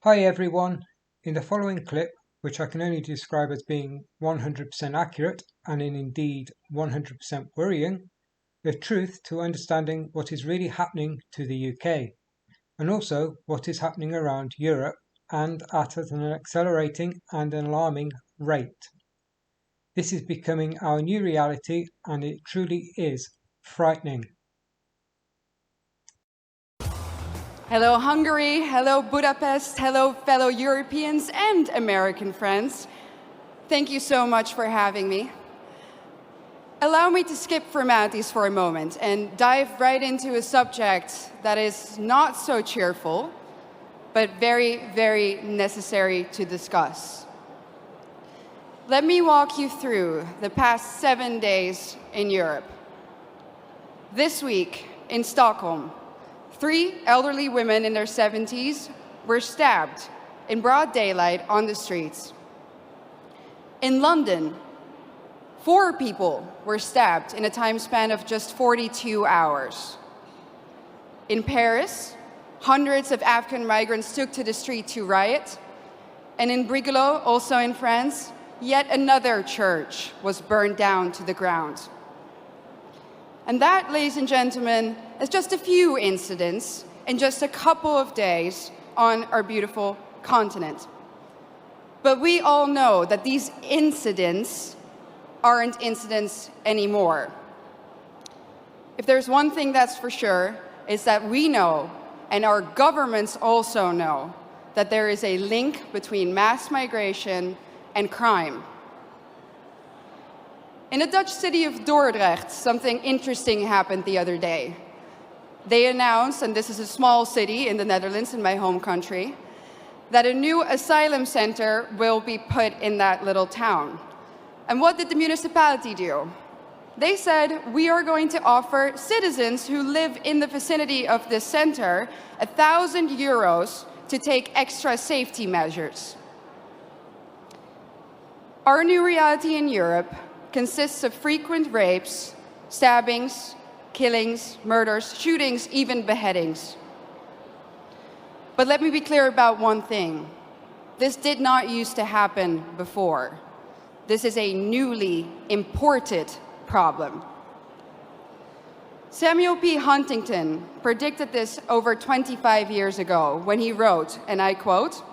Hi everyone. In the following clip, which I can only describe as being 100% accurate and indeed 100% worrying, the truth to understanding what is really happening to the UK and also what is happening around Europe and at an accelerating and alarming rate. This is becoming our new reality and it truly is frightening. Hello Hungary, hello Budapest, hello fellow Europeans and American friends. Thank you so much for having me. Allow me to skip formalities for a moment and dive right into a subject that is not so cheerful, but very, very necessary to discuss. Let me walk you through the past 7 days in Europe. This week in Stockholm, 3 elderly women in their 70s were stabbed in broad daylight on the streets. In London, 4 people were stabbed in a time span of just 42 hours. In Paris, hundreds of African migrants took to the street to riot. And in Brigalow, also in France, yet another church was burned down to the ground. And that, ladies and gentlemen, is just a few incidents in just a couple of days on our beautiful continent. But we all know that these incidents aren't incidents anymore. If there's one thing that's for sure, is that we know, and our governments also know, that there is a link between mass migration and crime. In the Dutch city of Dordrecht, something interesting happened the other day. They announced, and this is a small city in the Netherlands, in my home country, that a new asylum center will be put in that little town. And what did the municipality do? They said, we are going to offer citizens who live in the vicinity of this center 1,000 euros to take extra safety measures. Our new reality in Europe consists of frequent rapes, stabbings, killings, murders, shootings, even beheadings. But let me be clear about one thing. This did not used to happen before. This is a newly imported problem. Samuel P. Huntington predicted this over 25 years ago when he wrote, and I quote,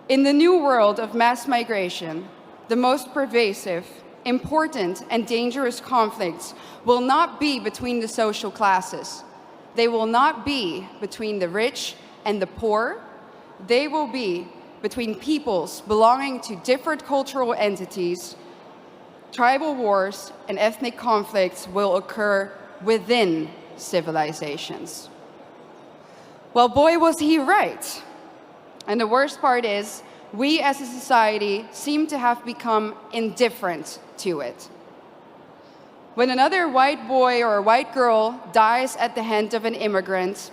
"In the new world of mass migration, the most pervasive, important and dangerous conflicts will not be between the social classes. They will not be between the rich and the poor. They will be between peoples belonging to different cultural entities. Tribal wars and ethnic conflicts will occur within civilizations." Well, boy, was he right. And the worst part is, we as a society seem to have become indifferent to it. When another white boy or a white girl dies at the hand of an immigrant,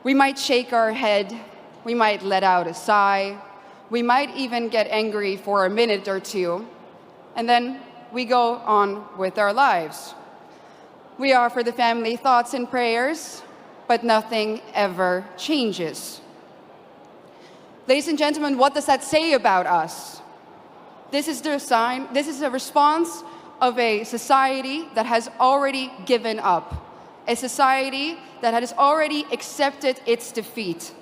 we might shake our head, we might let out a sigh, we might even get angry for a minute or two, and then we go on with our lives. We offer the family thoughts and prayers, but nothing ever changes. Ladies and gentlemen, what does that say about us? This is a response of a society that has already given up, a society that has already accepted its defeat.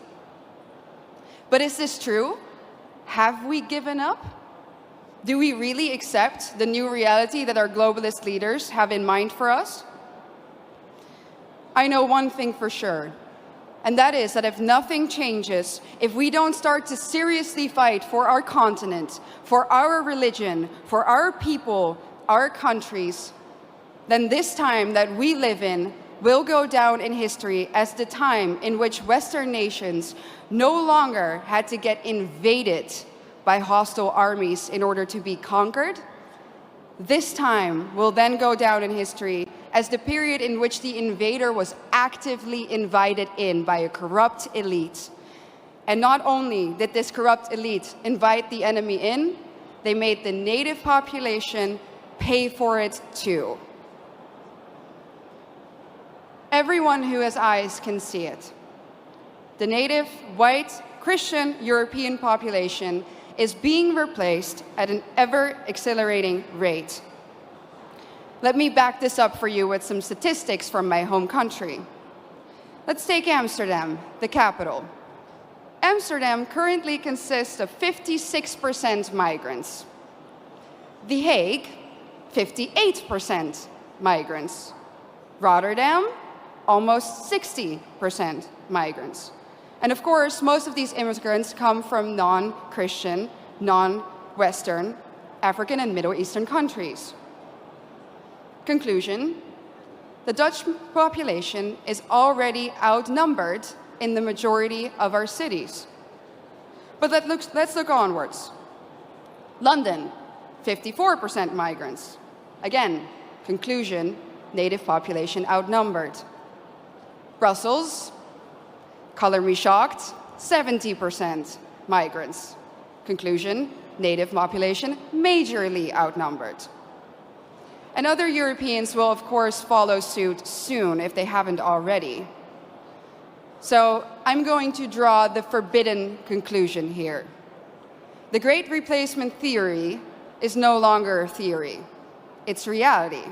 But is this true? Have we given up? Do we really accept the new reality that our globalist leaders have in mind for us? I know one thing for sure. And that is that if nothing changes, if we don't start to seriously fight for our continent, for our religion, for our people, our countries, then this time that we live in will go down in history as the time in which Western nations no longer had to get invaded by hostile armies in order to be conquered. This time will then go down in history as the period in which the invader was actively invited in by a corrupt elite. And not only did this corrupt elite invite the enemy in, they made the native population pay for it too. Everyone who has eyes can see it. The native, white, Christian European population is being replaced at an ever-accelerating rate. Let me back this up for you with some statistics from my home country. Let's take Amsterdam, the capital. Amsterdam currently consists of 56% migrants. The Hague, 58% migrants. Rotterdam, almost 60% migrants. And of course, most of these immigrants come from non-Christian, non-Western, African and Middle Eastern countries. Conclusion, the Dutch population is already outnumbered in the majority of our cities. But let's look onwards. London, 54% migrants. Again, conclusion, native population outnumbered. Brussels, color me shocked, 70% migrants. Conclusion, native population majorly outnumbered. And other Europeans will, of course, follow suit soon if they haven't already. So I'm going to draw the forbidden conclusion here. The Great Replacement theory is no longer a theory. It's reality.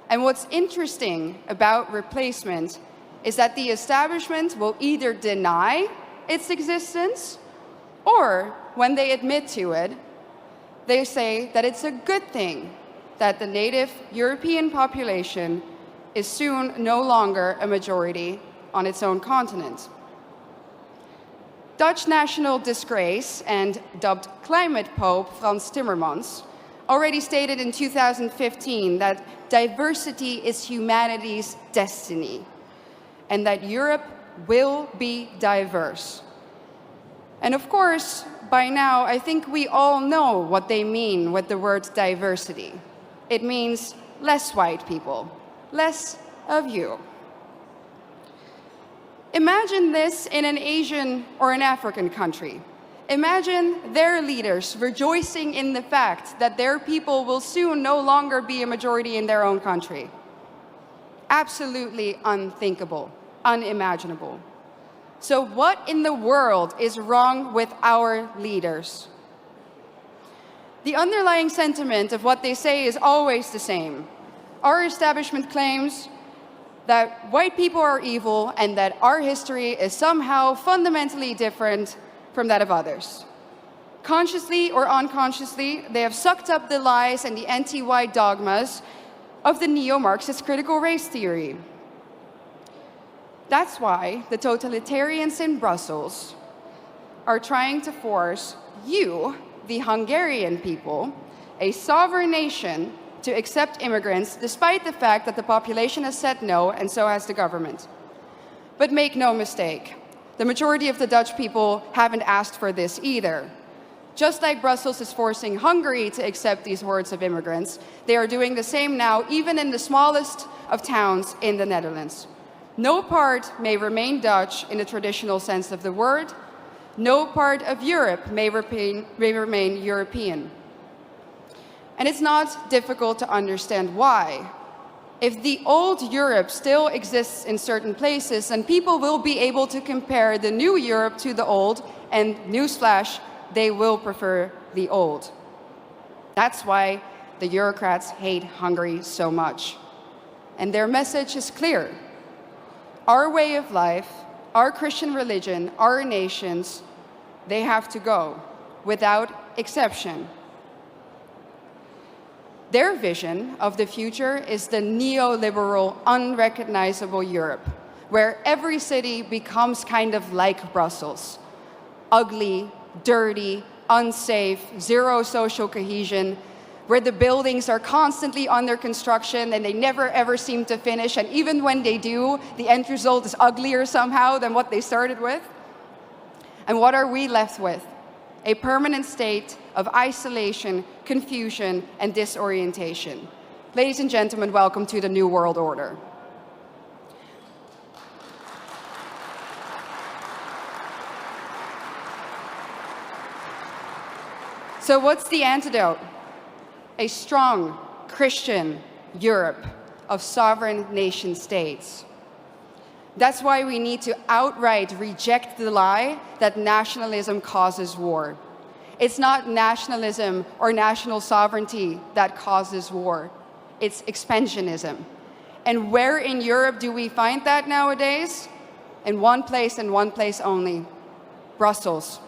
And what's interesting about replacement is that the establishment will either deny its existence, or when they admit to it, they say that it's a good thing that the native European population is soon no longer a majority on its own continent. Dutch national disgrace and dubbed climate pope Frans Timmermans already stated in 2015 that diversity is humanity's destiny and that Europe will be diverse. And of course, by now, I think we all know what they mean with the word diversity. It means less white people, less of you. Imagine this in an Asian or an African country. Imagine their leaders rejoicing in the fact that their people will soon no longer be a majority in their own country. Absolutely unthinkable, unimaginable. So what in the world is wrong with our leaders? The underlying sentiment of what they say is always the same. Our establishment claims that white people are evil and that our history is somehow fundamentally different from that of others. Consciously or unconsciously, they have sucked up the lies and the anti-white dogmas of the neo-Marxist critical race theory. That's why the totalitarians in Brussels are trying to force you, the Hungarian people, a sovereign nation, to accept immigrants despite the fact that the population has said no, and so has the government. But make no mistake, the majority of the Dutch people haven't asked for this either. Just like Brussels is forcing Hungary to accept these hordes of immigrants, they are doing the same now, even in the smallest of towns in the Netherlands. No part may remain Dutch in the traditional sense of the word. No part of Europe may remain European. And it's not difficult to understand why. If the old Europe still exists in certain places, then people will be able to compare the new Europe to the old, and newsflash, they will prefer the old. That's why the Eurocrats hate Hungary so much. And their message is clear. Our way of life, our Christian religion, our nations, they have to go, without exception. Their vision of the future is the neoliberal, unrecognizable Europe, where every city becomes kind of like Brussels. Ugly, dirty, unsafe, zero social cohesion, where the buildings are constantly under construction and they never ever seem to finish, and even when they do, the end result is uglier somehow than what they started with. And what are we left with? A permanent state of isolation, confusion, and disorientation. Ladies and gentlemen, welcome to the New World Order. So what's the antidote? A strong Christian Europe of sovereign nation states. That's why we need to outright reject the lie that nationalism causes war. It's not nationalism or national sovereignty that causes war. It's expansionism. And where in Europe do we find that nowadays? In one place and one place only: Brussels.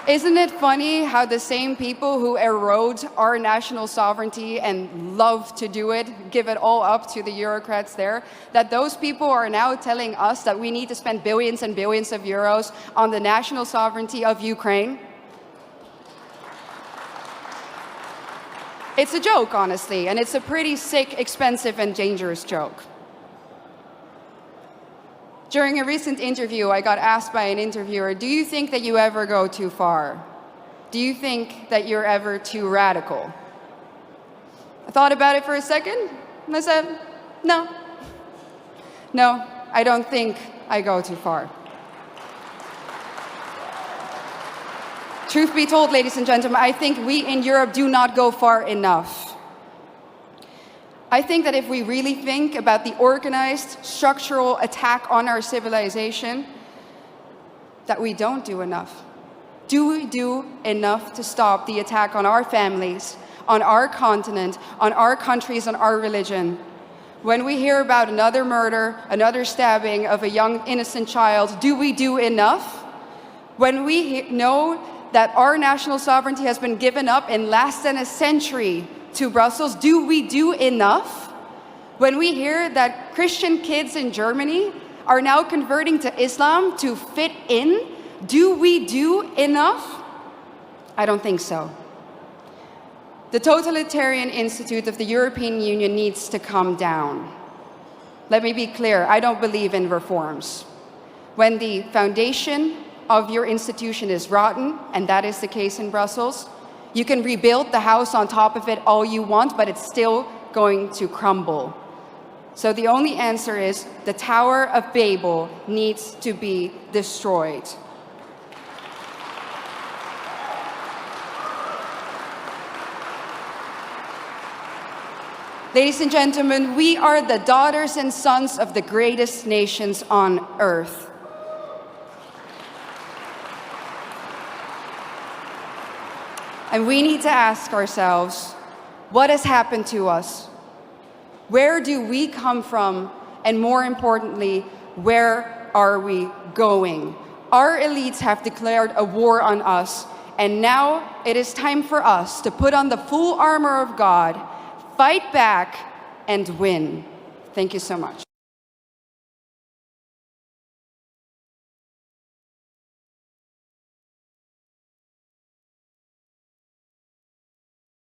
Isn't it funny how the same people who erode our national sovereignty and love to do it, give it all up to the bureaucrats there, that those people are now telling us that we need to spend billions and billions of euros on the national sovereignty of Ukraine? It's a joke, honestly, and it's a pretty sick, expensive, and dangerous joke. During a recent interview, I got asked by an interviewer, do you think that you ever go too far? Do you think that you're ever too radical? I thought about it for a second, and I said, no. No, I don't think I go too far. Truth be told, ladies and gentlemen, I think we in Europe do not go far enough. I think that if we really think about the organized, structural attack on our civilization, that we don't do enough. Do we do enough to stop the attack on our families, on our continent, on our countries, on our religion? When we hear about another murder, another stabbing of a young innocent child, do we do enough? When we know that our national sovereignty has been given up in less than a century to Brussels, do we do enough? When we hear that Christian kids in Germany are now converting to Islam to fit in, do we do enough? I don't think so. The totalitarian institute of the European Union needs to come down. Let me be clear, I don't believe in reforms. When the foundation of your institution is rotten, and that is the case in Brussels, you can rebuild the house on top of it all you want, but it's still going to crumble. So the only answer is the Tower of Babel needs to be destroyed. Ladies and gentlemen, we are the daughters and sons of the greatest nations on earth. And we need to ask ourselves, what has happened to us? Where do we come from? And more importantly, where are we going? Our elites have declared a war on us, and now it is time for us to put on the full armor of God, fight back, and win. Thank you so much.